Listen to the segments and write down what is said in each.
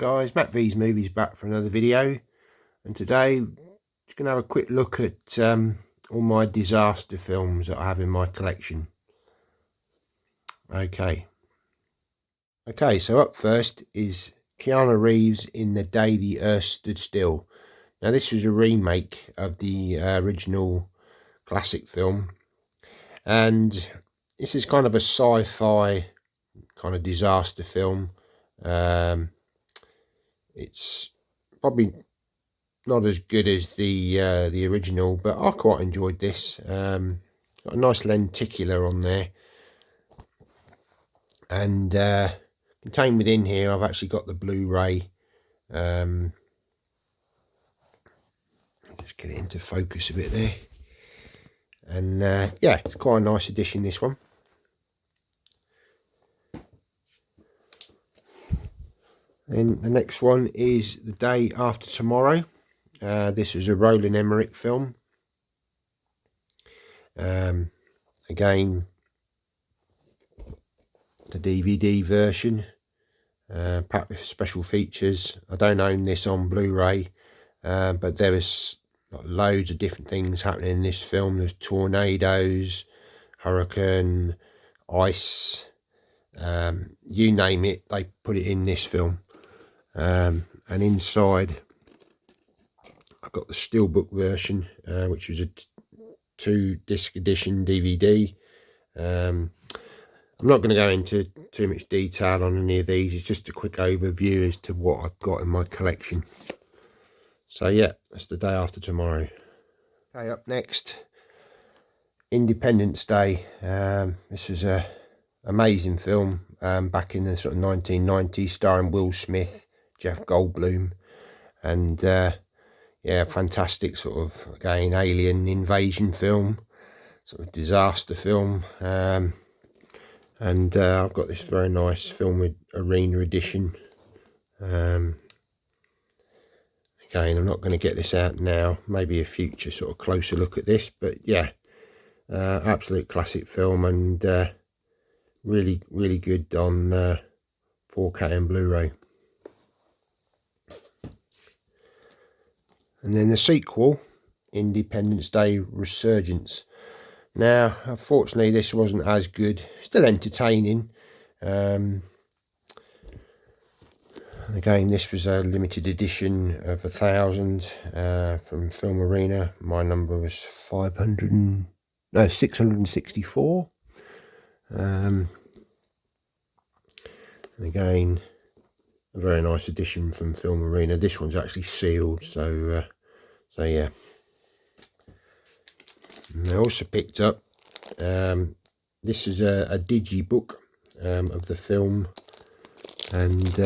guys, Matt V's Movies back for another video, and today just going to have a quick look at all my disaster films that I have in my collection. Okay, so up first is Keanu Reeves in The Day the Earth Stood Still. Now this was a remake of the original classic film, and this is kind of a sci-fi kind of disaster film. It's probably not as good as the original, but I quite enjoyed this. Got a nice lenticular on there, and contained within here I've actually got the Blu-ray. Just get it into focus a bit there, and yeah, it's quite a nice edition, this one. Then the next one is The Day After Tomorrow. This was a Roland Emmerich film. Again, the DVD version, packed with special features. I don't own this on Blu-ray, but there was loads of different things happening in this film. There's tornadoes, hurricane, ice, you name it, they put it in this film. And inside I've got the steelbook version, which was a 2-disc edition DVD. I'm not going to go into too much detail on any of these. It's just a quick overview as to what I've got in my collection. So yeah, that's The Day After Tomorrow. Okay, up next, Independence Day. This is a amazing film, back in the sort of 1990s, starring Will Smith, Jeff Goldblum, and yeah, fantastic sort of, again, alien invasion film, sort of disaster film. And I've got this very nice film with Arena edition. Again, I'm not going to get this out now, maybe a future sort of closer look at this, but yeah, absolute classic film, and really good on 4K and Blu-ray. And then the sequel, Independence Day Resurgence. Now, unfortunately, this wasn't as good. Still entertaining. And again, this was a limited edition of 1,000 from Film Arena. My number was 664. And again, a very nice edition from Film Arena. This one's actually sealed, so yeah. And I also picked up, this is a digibook of the film, and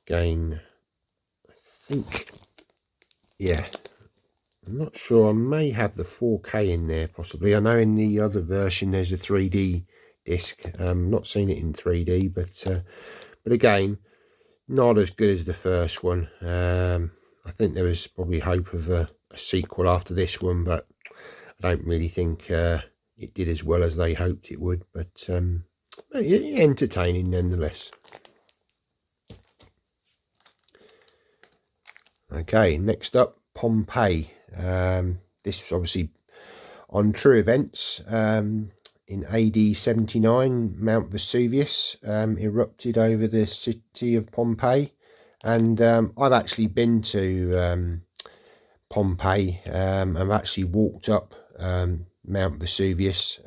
again, I think, yeah, I'm not sure, I may have the 4K in there possibly. I know in the other version there's a 3D disc. Not seen it in 3D, but again, not as good as the first one. I think there was probably hope of a sequel after this one, but I don't really think it did as well as they hoped it would. But entertaining nonetheless. Okay, next up, Pompeii. This is obviously on true events. In AD 79, Mount Vesuvius erupted over the city of Pompeii, and I've actually been to Pompeii. I've actually walked up Mount Vesuvius.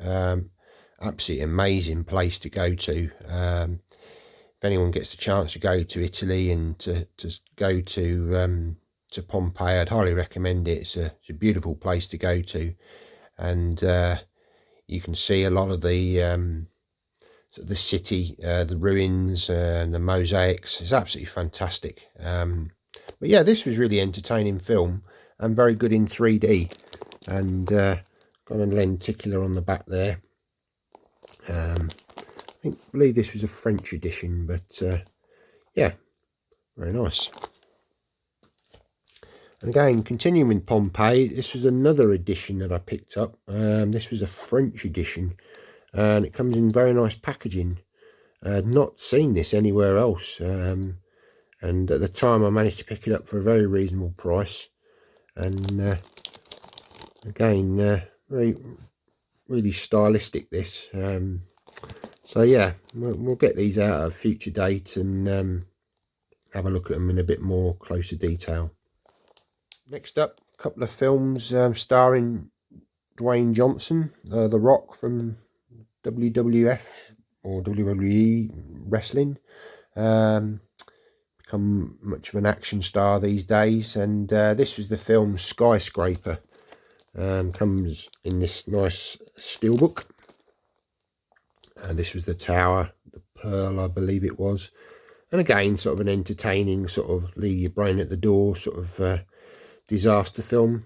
Absolutely amazing place to go to. If anyone gets the chance to go to Italy and to go to Pompeii, I'd highly recommend it. It's a beautiful place to go to, and you can see a lot of the city, the ruins, and the mosaics. It's absolutely fantastic. But yeah, this was really entertaining film and very good in 3D. And got a lenticular on the back there. I believe this was a French edition, but yeah, very nice. And again, continuing with Pompeii, this was another edition that I picked up. This was a French edition, and it comes in very nice packaging. Not seen this anywhere else. and at the time I managed to pick it up for a very reasonable price. And again, very really stylistic this. So yeah, we'll get these out at a future date and have a look at them in a bit more closer detail. Next up, a couple of films starring Dwayne Johnson, The Rock from WWF or WWE wrestling. Become much of an action star these days, and this was the film Skyscraper. Comes in this nice steelbook. This was the Tower, the Pearl, I believe it was. And again, sort of an entertaining, sort of leave your brain at the door, sort of disaster film.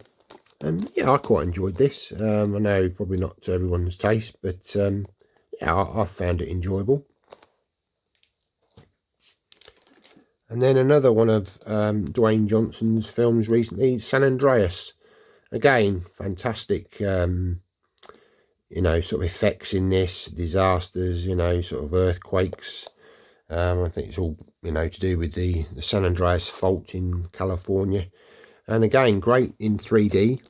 And yeah, I quite enjoyed this. I know probably not to everyone's taste, but yeah, I found it enjoyable. And then another one of Dwayne Johnson's films recently, San Andreas. Again, fantastic, you know, sort of effects in this, disasters, you know, sort of earthquakes. I think it's all, you know, to do with the San Andreas fault in California. And again, great in 3D.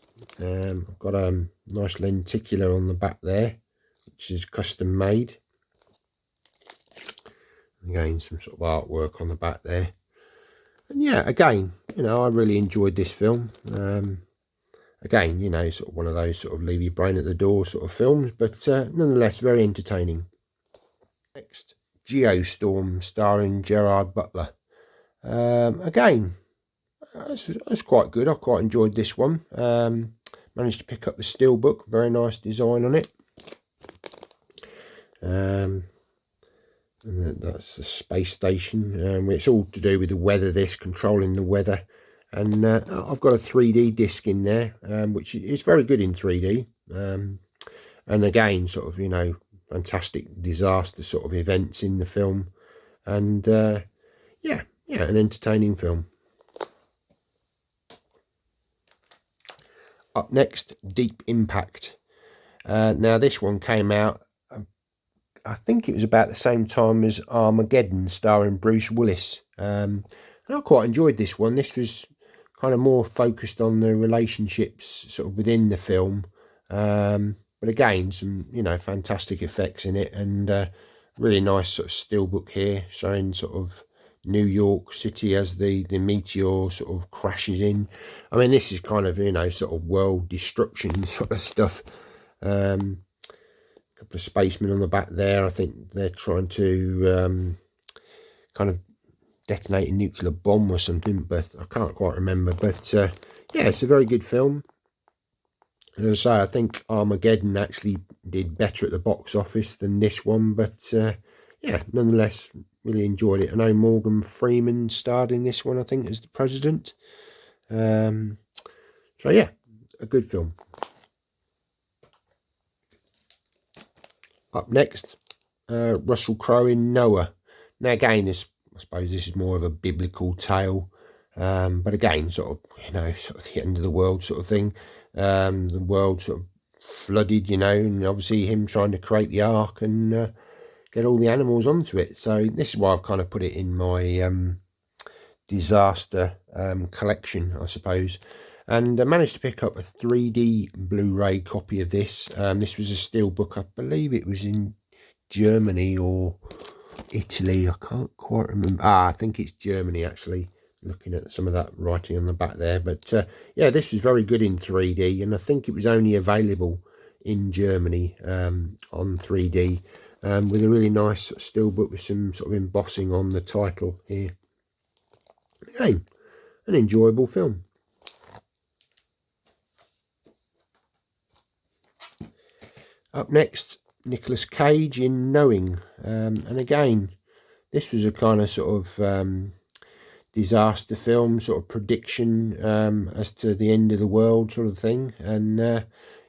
I've got a nice lenticular on the back there, which is custom made. Again, some sort of artwork on the back there. And yeah, again, you know, I really enjoyed this film. Again, you know, sort of one of those sort of leave your brain at the door sort of films, but nonetheless, very entertaining. Next, Geostorm, starring Gerard Butler. Again, that's quite good. I quite enjoyed this one. Managed to pick up the steelbook. Very nice design on it. And that's the space station. It's all to do with the weather, this, controlling the weather. And I've got a 3D disc in there, which is very good in 3D. And again, sort of, you know, fantastic disaster sort of events in the film. And yeah, an entertaining film. Up next, Deep Impact. Now this one came out, I think it was about the same time as Armageddon, starring Bruce Willis. And I quite enjoyed this one. This was kind of more focused on the relationships sort of within the film. But again, some, you know, fantastic effects in it, and really nice sort of steelbook here showing sort of New York City as the meteor sort of crashes in. I mean, this is kind of, you know, sort of world destruction sort of stuff. A couple of spacemen on the back there. I think they're trying to kind of detonate a nuclear bomb or something, but I can't quite remember. But yeah, it's a very good film. And as I say, I think Armageddon actually did better at the box office than this one, but yeah, nonetheless, really enjoyed it. I know Morgan Freeman starred in this one, I think, as the president. So yeah, a good film. Up next, Russell Crowe in Noah. Now again, I suppose this is more of a biblical tale, but again, sort of, you know, sort of the end of the world sort of thing. The world sort of flooded, you know, and obviously him trying to create the ark and get all the animals onto it. So this is why I've kind of put it in my disaster collection, I suppose. And I managed to pick up a 3D Blu-ray copy of this. This was a steelbook. I believe it was in Germany or Italy. I can't quite remember. I think it's Germany, actually, looking at some of that writing on the back there. But yeah, this was very good in 3D. And I think it was only available in Germany on 3D with a really nice steelbook with some sort of embossing on the title here. Again, an enjoyable film. Up next, Nicolas Cage in Knowing. And again, this was a kind of sort of disaster film, sort of prediction as to the end of the world sort of thing. And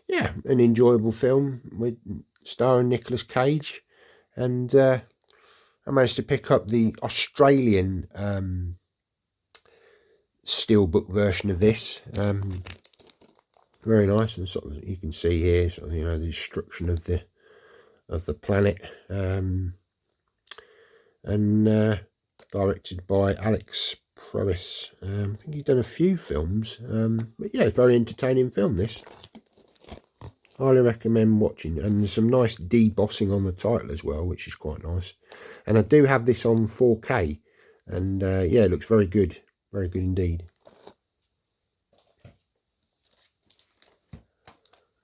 yeah, an enjoyable film with starring Nicolas Cage. And I managed to pick up the Australian steelbook version of this. Very nice, and sort of you can see here, sort of, you know, the destruction of the planet, and directed by Alex Provis. I think he's done a few films, but yeah, very entertaining film this. Highly recommend watching, and there's some nice debossing on the title as well, which is quite nice. And I do have this on 4K, and yeah, it looks very good indeed.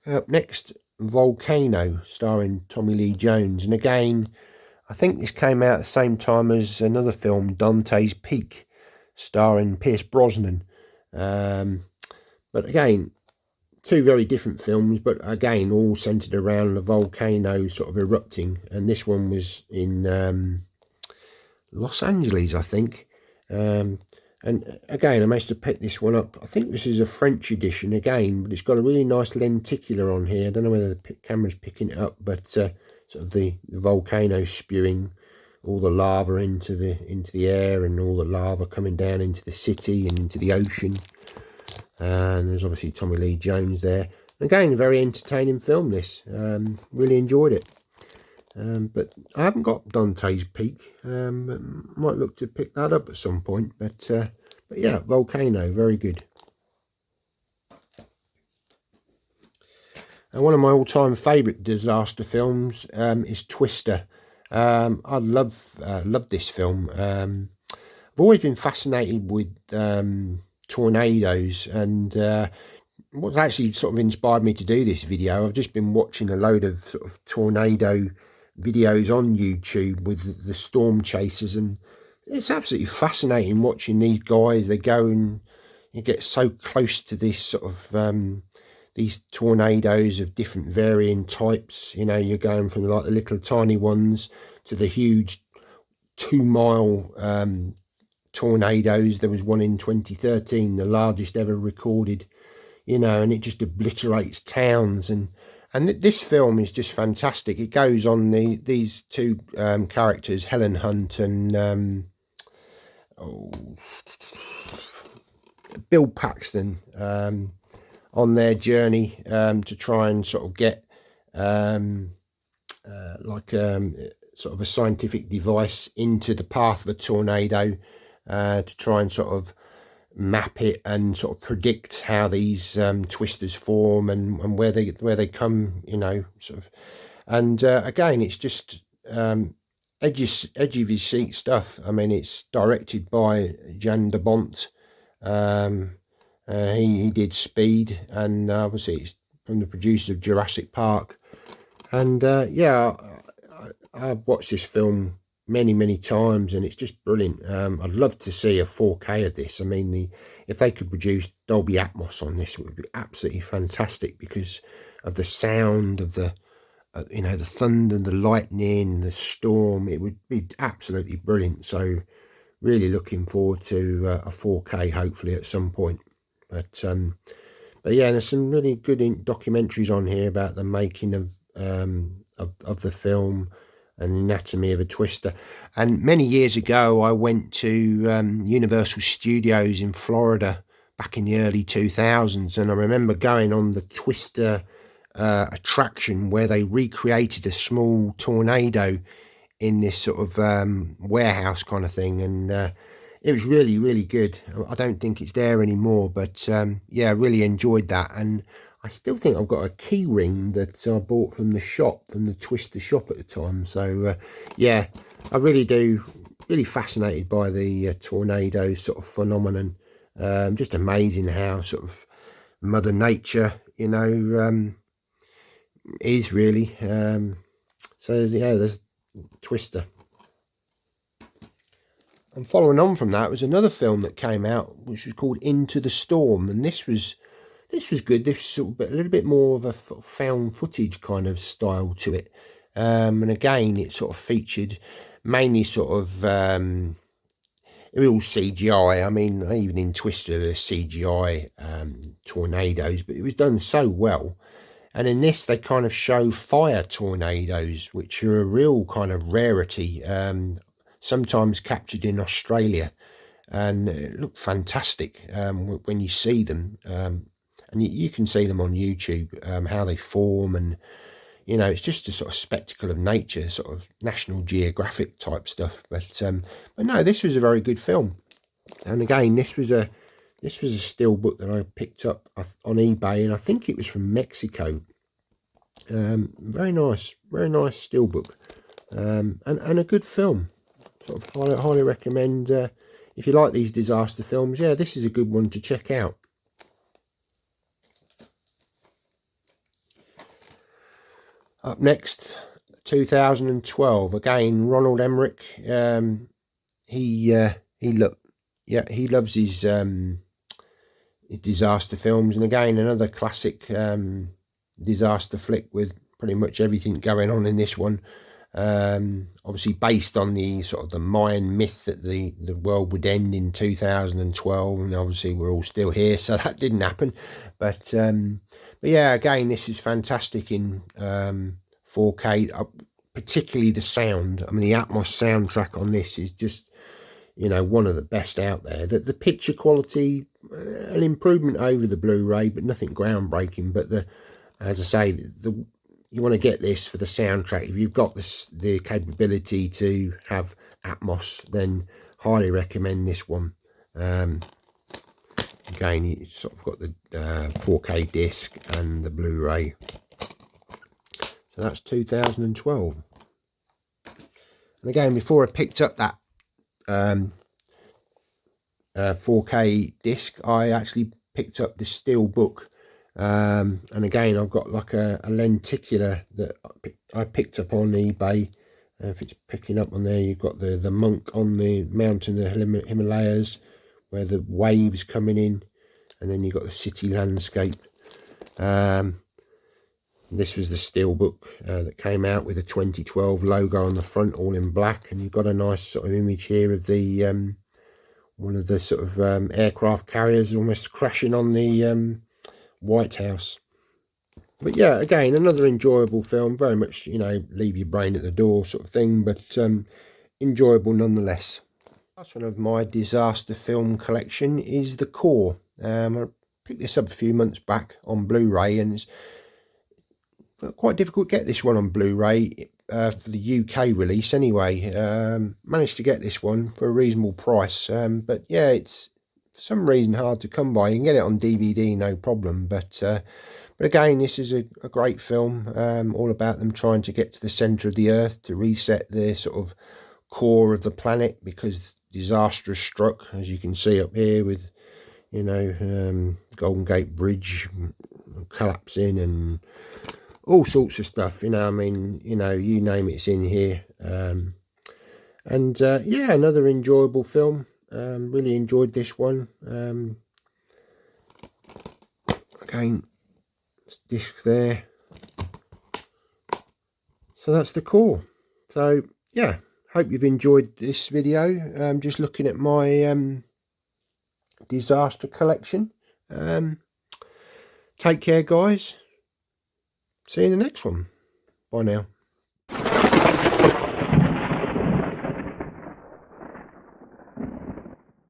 Up next, Volcano, starring Tommy Lee Jones, and again, I think this came out at the same time as another film, Dante's Peak, starring Pierce Brosnan. But again, two very different films, but again, all centered around the volcano sort of erupting. And this one was in Los Angeles, I think. And again, I managed to pick this one up. I think this is a French edition again, but it's got a really nice lenticular on here. I don't know whether the camera's picking it up, but sort of the volcano spewing all the lava into the air, and all the lava coming down into the city and into the ocean. And there's obviously Tommy Lee Jones there. Again, a very entertaining film this. Really enjoyed it. But I haven't got Dante's Peak. But might look to pick that up at some point. But yeah, Volcano, very good. And one of my all-time favourite disaster films is Twister. I love this film. I've always been fascinated with tornadoes, and what's actually sort of inspired me to do this video, I've just been watching a load of sort of tornado videos on YouTube with the storm chasers, and it's absolutely fascinating watching these guys. They go and you get so close to this sort of these tornadoes of different varying types. You know, you're going from like the little tiny ones to the huge 2-mile tornadoes. There was one in 2013, the largest ever recorded, you know, and it just obliterates towns. And this film is just fantastic. It goes on these two characters, Helen Hunt and Bill Paxton, on their journey to try and sort of get sort of a scientific device into the path of a tornado, to try and sort of map it and sort of predict how these twisters form and where they come, you know, sort of. And again, it's just edge of his seat stuff. I mean, it's directed by Jan de Bont. He did Speed, and obviously it's from the producers of Jurassic Park. And yeah, I've watched this film many times, and it's just brilliant. I'd love to see a 4K of this. I mean, if they could produce Dolby Atmos on this, it would be absolutely fantastic, because of the sound of the you know, the thunder, the lightning, the storm. It would be absolutely brilliant. So really looking forward to a 4K hopefully at some point. But yeah, there's some really good documentaries on here about the making of the film and the anatomy of a twister. And many years ago, I went to Universal Studios in Florida back in the early 2000s, and I remember going on the Twister attraction, where they recreated a small tornado in this sort of warehouse kind of thing, and it was really good. I don't think it's there anymore, but yeah, I really enjoyed that. And I still think I've got a key ring that I bought from the shop, from the Twister shop at the time. So yeah, I really fascinated by the tornado sort of phenomenon. Just amazing how sort of Mother Nature, you know, is really. So there's Twister. And following on from that was another film that came out, which was called Into the Storm, and this was good. This sort of a little bit more of a found footage kind of style to it, and again, it sort of featured mainly sort of it was all CGI. I mean, even in Twister, there's CGI tornadoes, but it was done so well. And in this, they kind of show fire tornadoes, which are a real kind of rarity, sometimes captured in Australia. And it looked fantastic when you see them. And you can see them on YouTube, how they form. And you know, it's just a sort of spectacle of nature, sort of National Geographic type stuff. But no, this was a very good film. And again, this was a steel book that I picked up on eBay, and I think it was from Mexico. Very nice steel book, and a good film. Sort of highly recommend if you like these disaster films. Yeah, this is a good one to check out. Up next, 2012. Again, Ronald Emmerich. He loves his disaster films, and again another classic disaster flick with pretty much everything going on in this one. Obviously based on the sort of the Mayan myth that the world would end in 2012, and obviously we're all still here, so that didn't happen. But yeah, again, this is fantastic in 4K, particularly the sound. I mean, the Atmos soundtrack on this is just, you know, one of the best out there. The picture quality, an improvement over the Blu-ray, but nothing groundbreaking. But as I say, you want to get this for the soundtrack. If you've got the capability to have Atmos, then highly recommend this one. Again, you sort of got the 4K disc and the Blu-ray. So that's 2012. And again, before I picked up that 4K disc, I actually picked up the steel book. And again, I've got like a lenticular that I picked up on eBay. If it's picking up on there, you've got the monk on the mountain, the Himalayas, where the waves coming in, and then you've got the city landscape. This was the steel book that came out with a 2012 logo on the front, all in black, and you've got a nice sort of image here of the one of the sort of aircraft carriers almost crashing on the White House. But yeah, again, another enjoyable film, very much, you know, leave your brain at the door sort of thing, but enjoyable nonetheless. Last one of my disaster film collection is The Core. I picked this up a few months back on Blu-ray, and it's quite difficult to get this one on Blu-ray for the UK release anyway. Managed to get this one for a reasonable price, but yeah, it's for some reason hard to come by. You can get it on DVD, no problem, but again, this is a great film, all about them trying to get to the centre of the earth to reset the sort of core of the planet, because disaster has struck, as you can see up here with, you know, Golden Gate Bridge collapsing and all sorts of stuff, you know. I mean, you know, you name it's in here. Yeah, another enjoyable film. Really enjoyed this one. Again, disc there. So that's The Core. So yeah, hope you've enjoyed this video. Just looking at my disaster collection. Take care, guys. See you in the next one. Bye now.